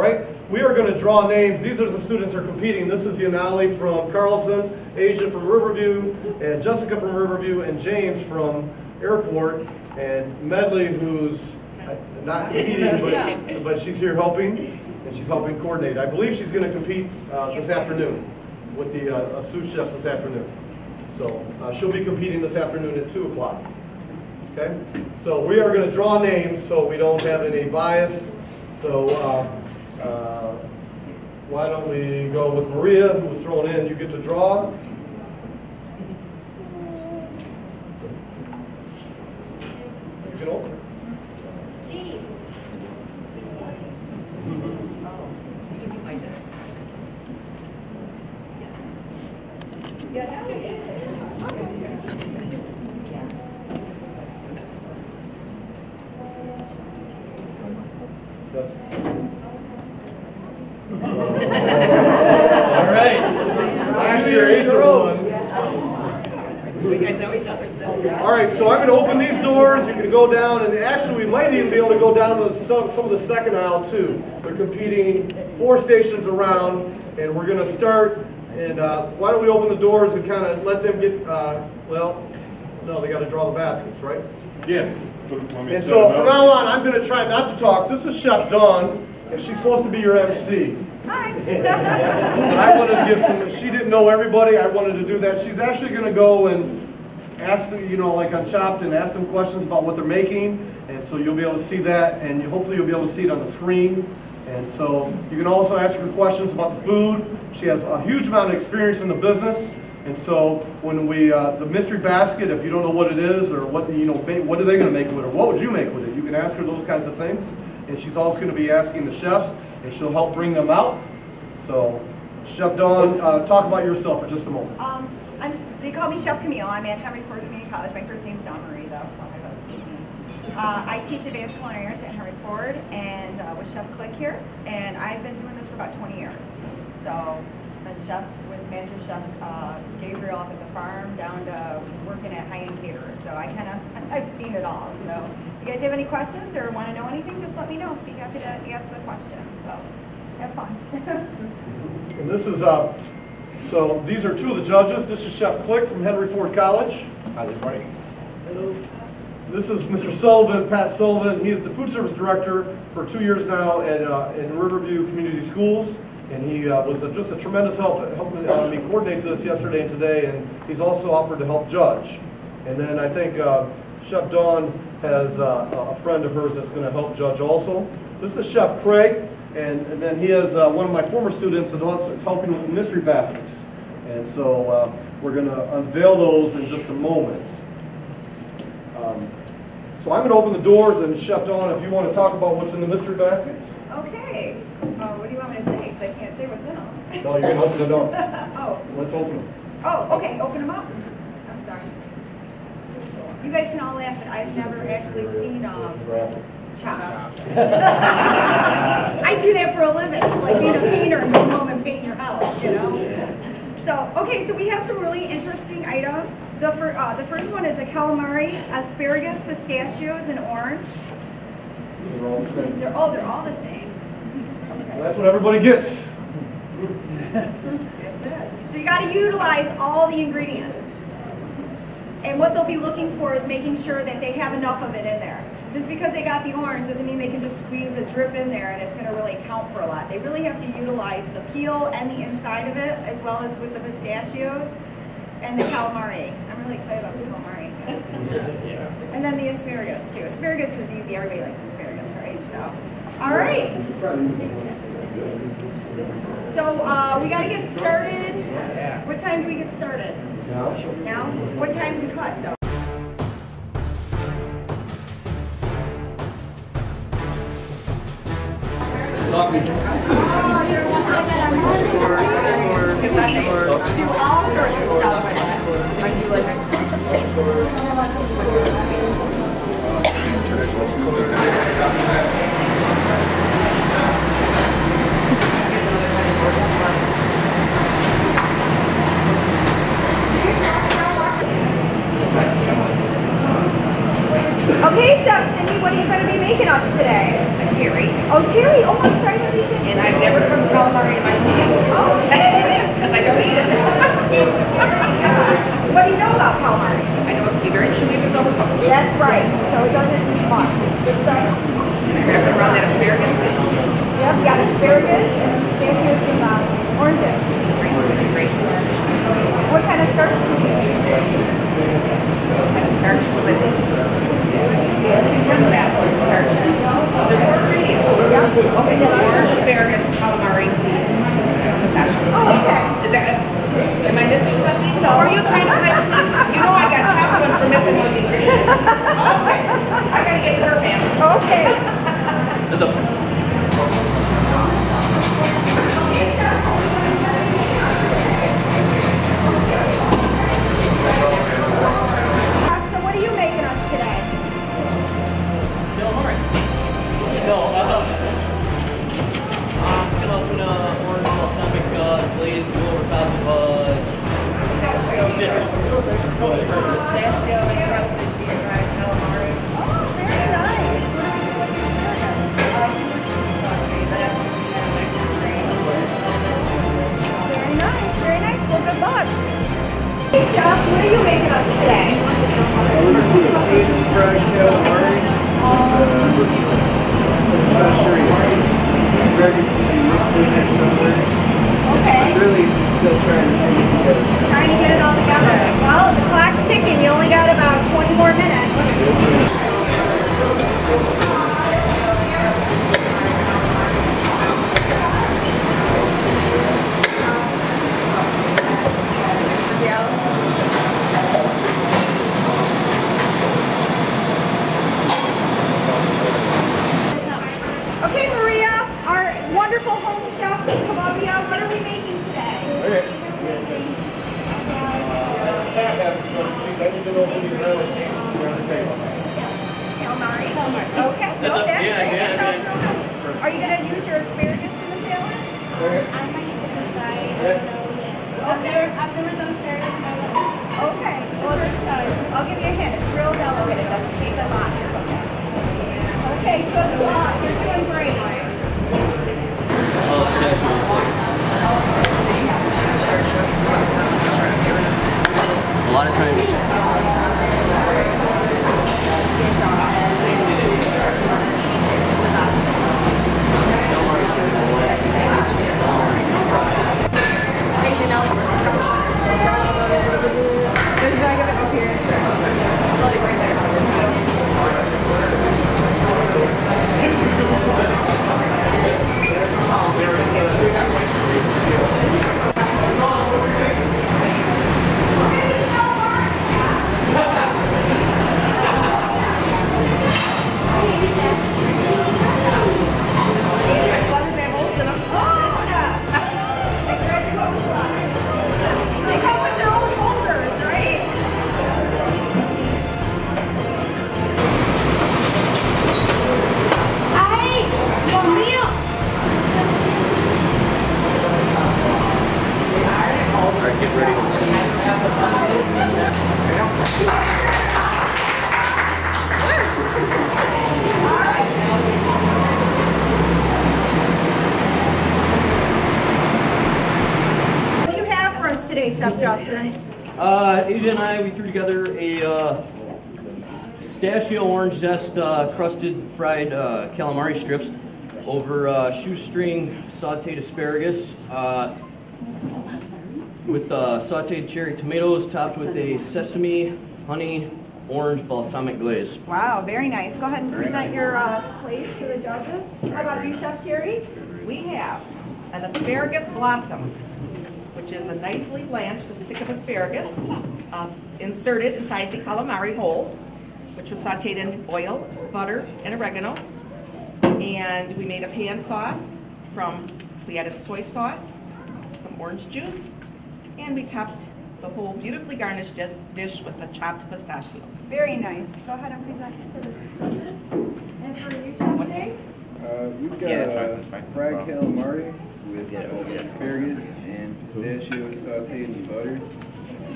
All right, we are going to draw names. These are the students who are competing. This is Yanali from Carlson, Asia from Riverview, and Jessica from Riverview, and James from Airport, and Medley, who's not competing, but she's here helping, and she's helping coordinate. I believe she's going to compete this afternoon with the sous chefs this afternoon. So she'll be competing this afternoon at 2 o'clock. Okay, so we are going to draw names so we don't have any bias. So why don't we go with Maria, who was thrown in. You get to draw. You can open it. All right. Last year, Asia won. You guys know each other. All right, so I'm going to open these doors. You can go down, and actually, we might even be able to go down to some of the second aisle too. They're competing 4 stations around, and we're going to start. And why don't we open the doors and kind of let them get? Well, no, they got to draw the baskets, right? Yeah. And so from now on, I'm going to try not to talk. This is Chef Dawn, and she's supposed to be your MC. Hi. I wanted to give some. She didn't know everybody. I wanted to do that. She's actually going to go and ask them, you know, like on Chopped, and ask them questions about what they're making. And so you'll be able to see that, and hopefully you'll be able to see it on the screen. And so you can also ask her questions about the food. She has a huge amount of experience in the business. And so when we, the mystery basket, if you don't know what it is or what, you know, what are they going to make with it, or what would you make with it, you can ask her those kinds of things. And she's also going to be asking the chefs, and she'll help bring them out. So, Chef Dawn, talk about yourself for just a moment. They call me Chef Camille. I'm at Henry Ford Community College. My first name's Dawn Marie, though, so my husband's name. I teach advanced culinary arts at Henry Ford and with Chef Click here, and I've been doing this for about 20 years. So, I've been chef with Master Chef Gabriel up at the farm, down to working at high-end caterers. So I've seen it all. So, if you guys have any questions or want to know anything, just let me know. Be happy to ask the question. So, have fun. And this is, so these are 2 of the judges. This is Chef Click from Henry Ford College. How's it going? Hello. This is Mr. Sullivan, Pat Sullivan. He is the food service director for 2 years now at in Riverview Community Schools. And he was just a tremendous help helping me coordinate this yesterday and today. And he's also offered to help judge. And then I think Chef Dawn has a friend of hers that's going to help judge also. This is Chef Craig. And then he has one of my former students that is helping with the mystery baskets. And so we're going to unveil those in just a moment. So I'm going to open the doors, and Chef Dawn, if you want to talk about what's in the mystery baskets. Okay. What do you want me to say? Because I can't say what's in them. No, you're going to open the door. Oh. Let's open them. Oh, okay. Open them up. I'm sorry. You guys can all laugh, but I've never actually seen Chopped. I do that for a living. It's like being a painter and go home and paint your house, you know? So, okay, so we have some really interesting items. The first one is a calamari, asparagus, pistachios, and orange. They're all the same. They're all the same. Okay. Well, that's what everybody gets. That's it. So you got to utilize all the ingredients. And what they'll be looking for is making sure that they have enough of it in there. Just because they got the orange doesn't mean they can just squeeze a drip in there and it's going to really count for a lot. They really have to utilize the peel and the inside of it, as well as with the pistachios and the calamari. I'm really excited about the calamari. And then the asparagus too. Asparagus is easy. Everybody likes asparagus, right? So, all right. So we got to get started. What time do we get started? Now? What time's the cut though? Do all sorts of stuff. I do like Okay, Chef Cindy, what are you going to be making us today? Terry. Oh, Terry. Oh, I'm sorry. What do you think? And I've never cooked calamari in my life. Oh. Because I don't eat it. What do you know about calamari? I know it can be very chewy if it's overcooked. That's right. So it doesn't need much. It's just And I wrap it around that asparagus too. yep, you got asparagus and pistachios and oranges. Great. What kind of starch do you use? And the starch was I think. There's more ingredients. Okay, orange, asparagus, calamari, pistachio. Oh, okay. Is that? Am I missing something? No. Or are you trying to hide? You know I got chopped ones for missing one ingredient. Okay. I gotta get to her, man. Okay. So what are you making us today? Calamari. No, come up in orange balsamic glaze to go over top of citrus. Go ahead. Pistachio encrusted deep fried calamari. Oh, very nice. What are we doing with asparagus? You were cheese saute that. Nice and cream. Very nice, very nice. Well, good luck. Hey, Chef, what are you making us today? We're going to do an Asian fried calamari with especially asparagus to be mixed in there somewhere. Okay. Really still trying to put it together. Trying to get it all together. Well, the clock's ticking. You only got about 20 more minutes. Okay, Maria, our wonderful home chef, Columbia, what are we making today? Okay. I need to know who you're around the table. Calamari? Okay, no, that's great. Yeah. That sounds real good. Are you going to use your asparagus in the salad? Okay. I might use it aside. I Yeah. don't know yet. Okay. I've never done asparagus in my life. Okay. Well, I'll give you a hint. It's real delicate. It doesn't take a lot to cook it. Okay, good luck. You're doing great. Oh, pistachio is like a lot of times. Hey, you know, there's a bag of it up here. It's like right there. They come with their own holders, right? ¡Ay! ¡Dios mío! Alright, get ready to What do you have for us today, Chef Justin? Asia and I, we threw together a pistachio orange zest crusted fried calamari strips over shoestring sauteed asparagus with sauteed cherry tomatoes topped with a sesame, honey, orange balsamic glaze. Wow, very nice. Go ahead and present your plates to the judges. How about you, Chef Terry? We have an asparagus blossom, which is a nicely blanched stick of asparagus inserted inside the calamari hole, which was sauteed in oil, butter, and oregano. And we made a pan sauce we added soy sauce, some orange juice, and we topped the whole beautifully garnished dish with the chopped pistachios. Very nice. Go ahead and present it to the judges. And for you, Chef Terry? We've got Yeah, that's fine. fried calamari with asparagus and pistachios sauteed in butter,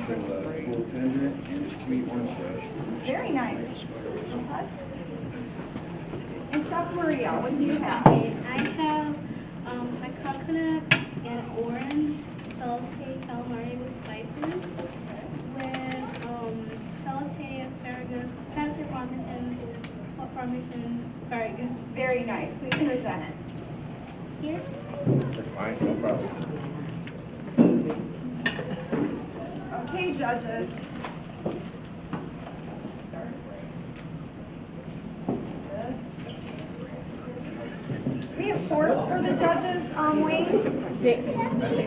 some full tender, and sweet orange fresh. Very nice. Go ahead. And Chef Maria, what do you have? I have my coconut and orange sauteed calamari with spices with sauteed asparagus, sauteed parmesan asparagus. Very nice. Please present it. Here. That's fine, no problem. Okay, judges. Start Do we have forks for the judges, Wayne?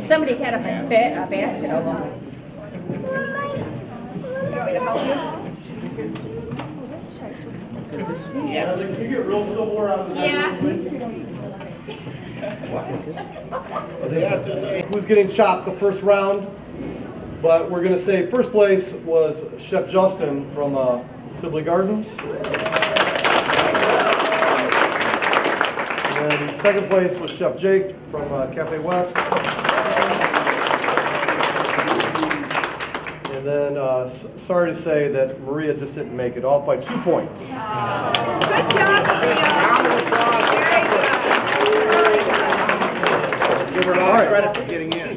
Somebody had a basket of them. Do you want me to help you? Yeah. Can you get real silverware out of the Who's getting chopped the first round? But we're going to say first place was Chef Justin from Sibley Gardens. And then second place was Chef Jake from Cafe West. And then, sorry to say that Maria just didn't make it, off by 2 points. Good job, Give her a lot of credit for getting in.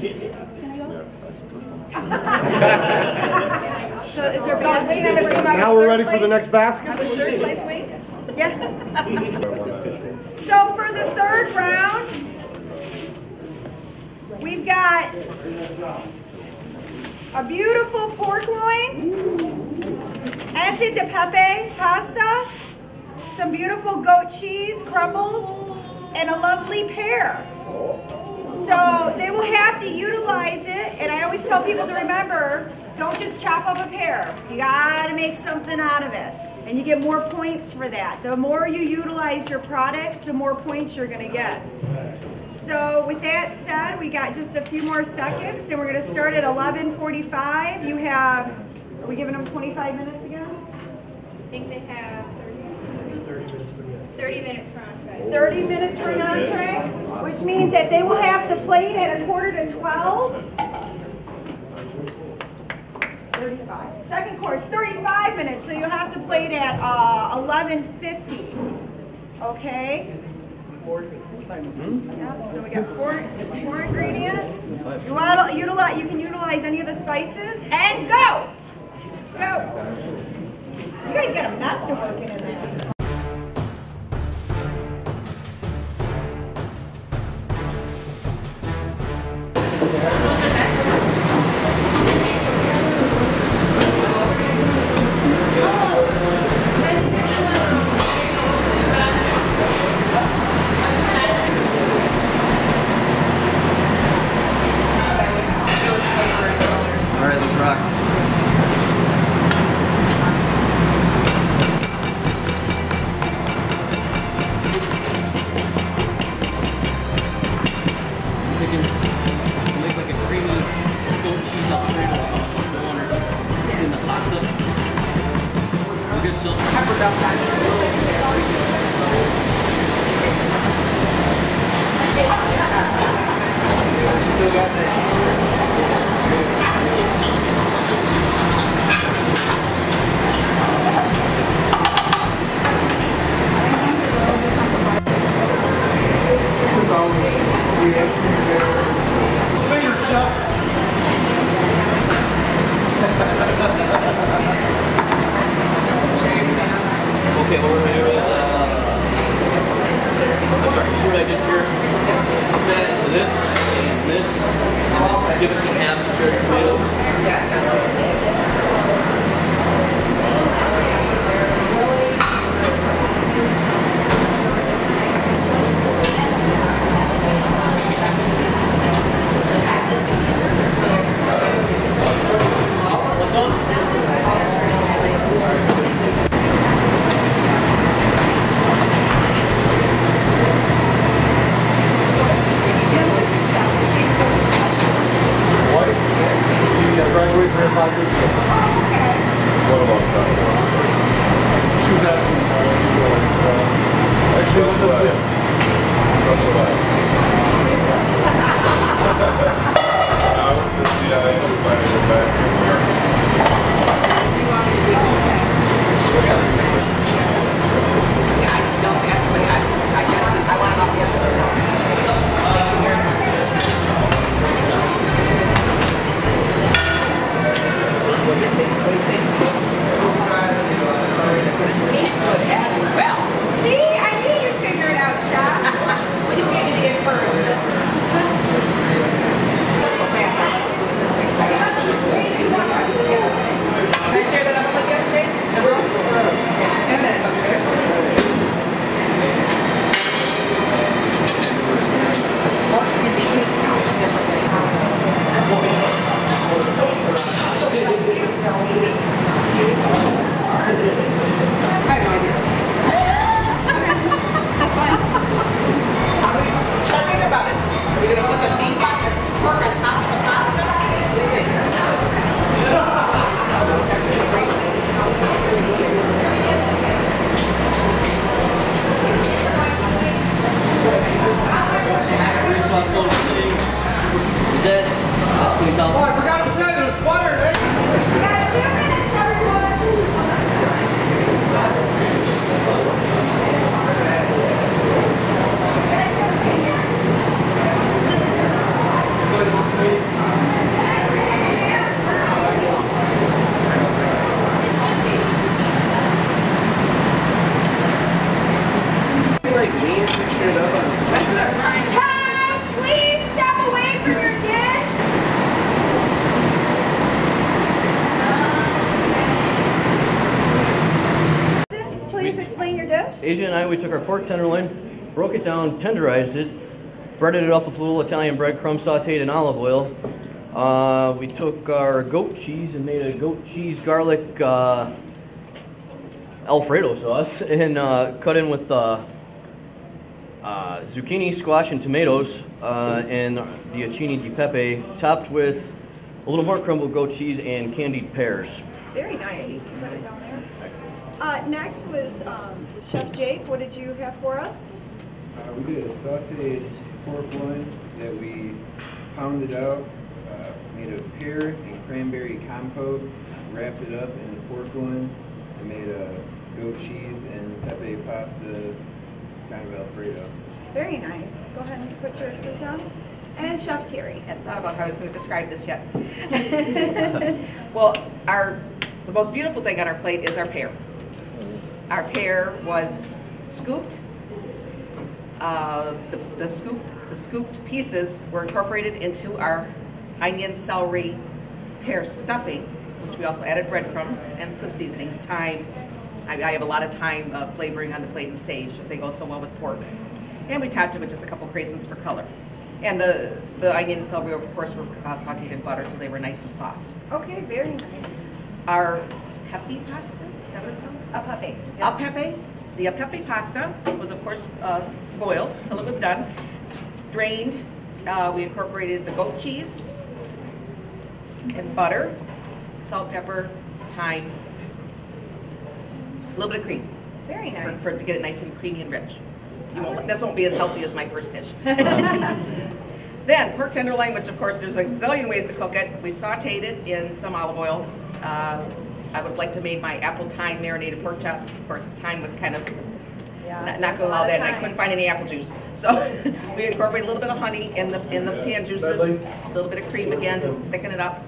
So is there basket? Now we're ready for the next basket. Third place, Wayne? Yeah. So for the third round, we've got a beautiful pork loin, ante de pepe pasta, some beautiful goat cheese crumbles, and a lovely pear. So they will have to utilize it, and I always tell people to remember, don't just chop up a pear. You gotta make something out of it, and you get more points for that. The more you utilize your products, the more points you're gonna get. So with that said, we got just a few more seconds, and we're gonna start at 11:45. You have, are we giving them 25 minutes again? I think they have 30 minutes for entree. 30 minutes for an entree, which means that they will have to plate at 11:45. 35. Second course, 35 minutes, so you'll have to plate at 11:50. Okay? Yep, so we got four ingredients. You want to utilize, you can utilize any of the spices, and go! Let's go. You guys got a mess to work in there. All right, let's rock. Thinking make like a creamy goat cheese Alfredo sauce in the pasta. We're good, so pepper Still got Finger chef. Okay, what we're gonna do is, I'm sorry, you see what I did here? Put that into this, and this, and then give us some halves of cherry tomatoes. Asia and I, we took our pork tenderloin, broke it down, tenderized it, breaded it up with a little Italian breadcrumb sauteed in olive oil. We took our goat cheese and made a goat cheese garlic Alfredo sauce and cut in with zucchini, squash, and tomatoes and the acini di pepe, topped with a little more crumbled goat cheese and candied pears. Very nice. Put it down there. Next was Chef Jake. What did you have for us? We did a sauteed pork loin that we pounded out, made a pear and cranberry compote, wrapped it up in the pork loin, and made a goat cheese and pepe pasta kind of Alfredo. Very nice. Go ahead and put yours down. And Chef Terry. I hadn't thought about how I was going to describe this yet. Well, the most beautiful thing on our plate is our pear. Our pear was scooped. The scooped pieces were incorporated into our onion, celery, pear stuffing, which we also added breadcrumbs and some seasonings, thyme. I have a lot of thyme flavoring on the plate and sage. They go so well with pork. And we topped it with just a couple craisins for color. And the onion and celery, of course, were sauteed in butter, so they were nice and soft. Okay, very nice. Our pepe pasta, is that what it's called? A pepe. A pepe. The pepe pasta was, of course, boiled till it was done. Drained. We incorporated the goat cheese and butter, salt, pepper, thyme, a little bit of cream. Very nice. To get it nice and creamy and rich. This won't be as healthy as my first dish. Then pork tenderloin, which of course there's a zillion ways to cook it. We sauteed it in some olive oil. I would have liked to make my apple thyme marinated pork chops. Of course, thyme was kind of not going well that, and I couldn't find any apple juice. So we incorporated a little bit of honey in the pan juices, a little bit of cream again to thicken it up.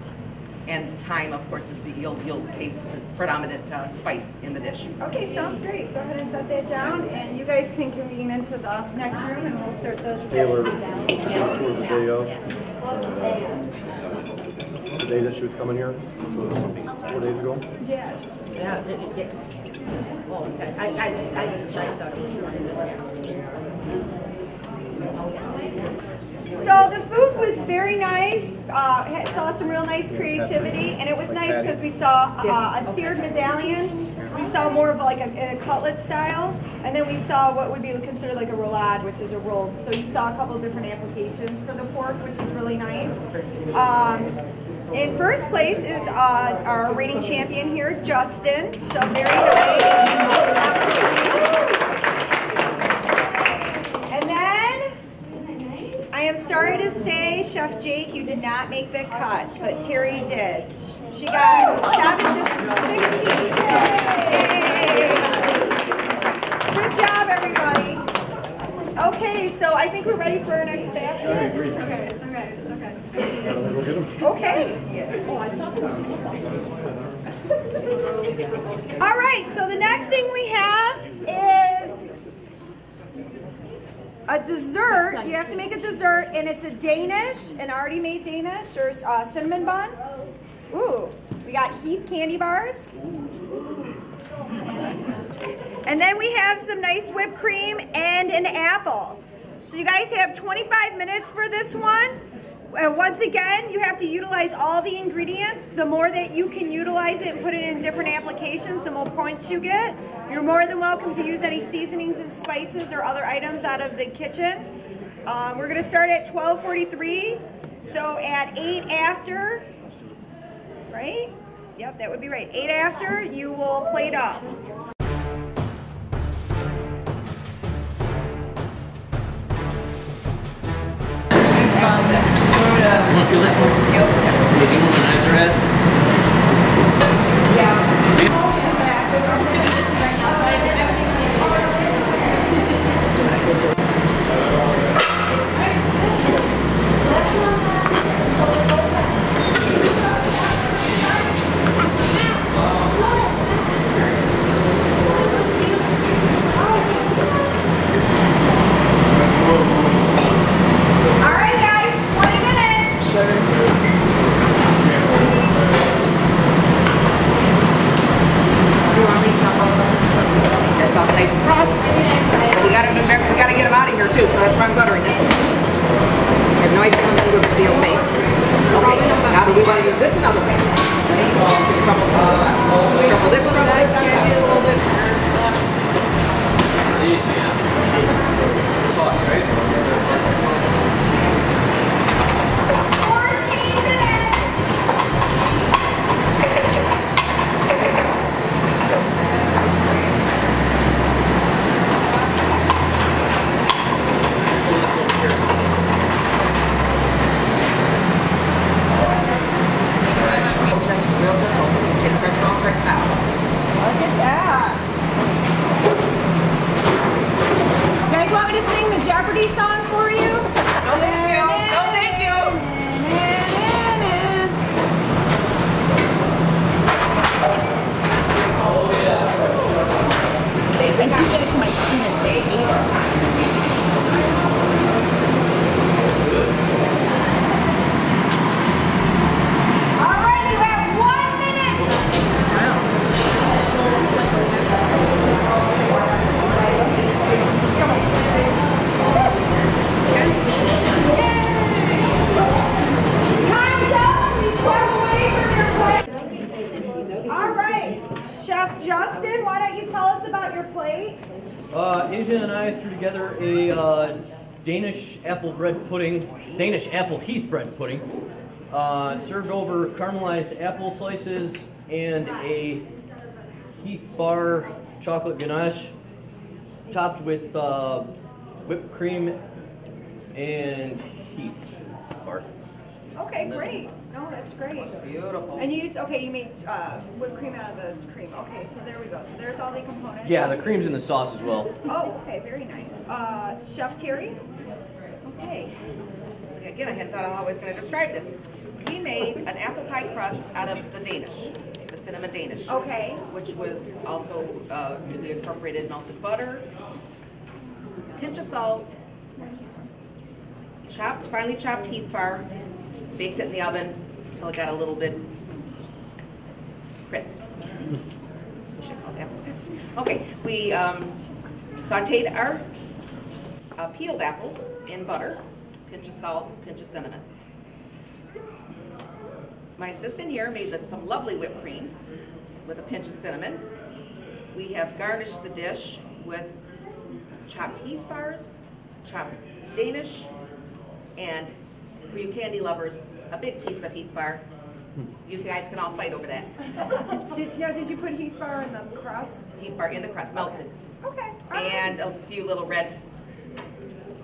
And thyme, of course, is you'll taste the predominant spice in the dish. Okay, sounds great. Go ahead and set that down, and you guys can convene into the next room, and we'll start the Taylor tour the day of. The day that she was coming here, 4 days ago. Yeah. Oh, okay. I thought it So the food was very nice. Saw some real nice creativity, and it was nice because we saw a seared medallion. We saw more of like a cutlet style, and then we saw what would be considered like a roulade, which is a roll. So you saw a couple of different applications for the pork, which is really nice. In first place is our reigning champion here, Justin. So very nice. And then I am sorry to say, Chef Jake, you did not make the cut, but Terry did. She got 7 to 16. Yay! Good job, everybody. Okay, so I think we're ready for our next basket. It's okay, it's okay, it's okay. Okay. All right, so the next thing we have is a dessert. You have to make a dessert, and it's a Danish, an already made Danish, or cinnamon bun. Ooh, we got Heath candy bars. And then we have some nice whipped cream and an apple. So you guys have 25 minutes for this one. Once again, you have to utilize all the ingredients. The more that you can utilize it and put it in different applications, the more points you get. You're more than welcome to use any seasonings and spices or other items out of the kitchen. We're going to start at 12:43. So at 8 after, right? Yep, that would be right. 8 after, you will plate up. You want to feel that? Yep. Do you know where the knives are at? We're just doing dishes right now, so everything will be All right, guys, 20 minutes. Chef Justin, why don't you tell us about your plate? Asia and I threw together a Danish apple bread pudding, Danish apple heath bread pudding, served over caramelized apple slices and a heath bar chocolate ganache, topped with whipped cream and heath bar. Okay, great. No, that's great. Beautiful. And you used, okay, you made whipped cream out of the cream. Okay, so there we go. So there's all the components. Yeah, the cream's in the sauce as well. Oh, okay, very nice. Chef Terry? Okay. Again, I had thought I'm always going to describe this. We made an apple pie crust out of the Danish, the cinnamon Danish. Okay. Which was also, we incorporated melted butter, pinch of salt, finely chopped heath bar, baked it in the oven until it got a little bit crisp. That's what you call apple crisp. Okay, we sauteed our peeled apples in butter, pinch of salt, pinch of cinnamon. My assistant here made some lovely whipped cream with a pinch of cinnamon. We have garnished the dish with chopped heath bars, chopped Danish, and for you candy lovers, a big piece of heath bar. You guys can all fight over that. Did you put heath bar in the crust? Heath bar in the crust, melted. Okay. All right. And a few little red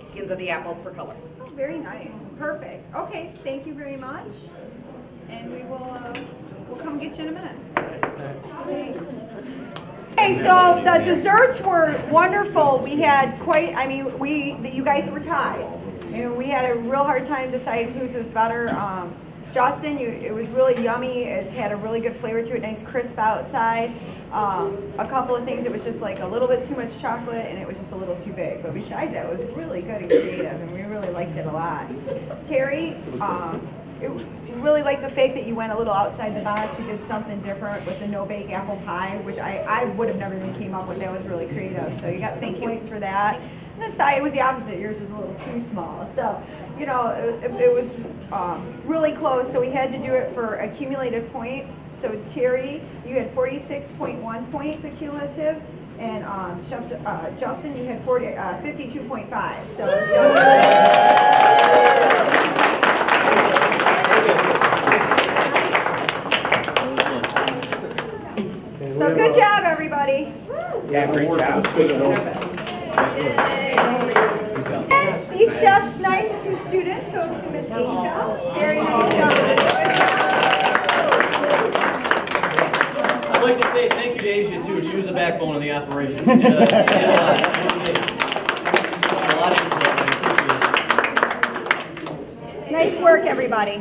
skins of the apples for color. Oh, very nice. Perfect. Okay, thank you very much. And we will we'll come get you in a minute. Thanks. Okay, so the desserts were wonderful. We had quite, I mean, you guys were tied. And we had a real hard time deciding whose was better. Justin, it was really yummy. It had a really good flavor to it, nice crisp outside. A couple of things, it was just like a little bit too much chocolate and it was just a little too big. But besides that, it was really good and creative and we really liked it a lot. Terry, really liked the fact that you went a little outside the box. You did something different with the no-bake apple pie, which I would have never even came up with. That was really creative. So you got some points for that. And the side, it was the opposite. Yours was a little too small. So, you know, it was really close. So we had to do it for accumulated points. So Terry, you had 46.1 points accumulative. And Justin, you had 52.5. So So good job, everybody. Yeah, great job. And these chefs' nice two students goes to Miss Asia. Very nice job. I'd like to say thank you to Asia too. She was the backbone of the operation. She did a lot. A lot of input. I appreciate it. Nice work, everybody.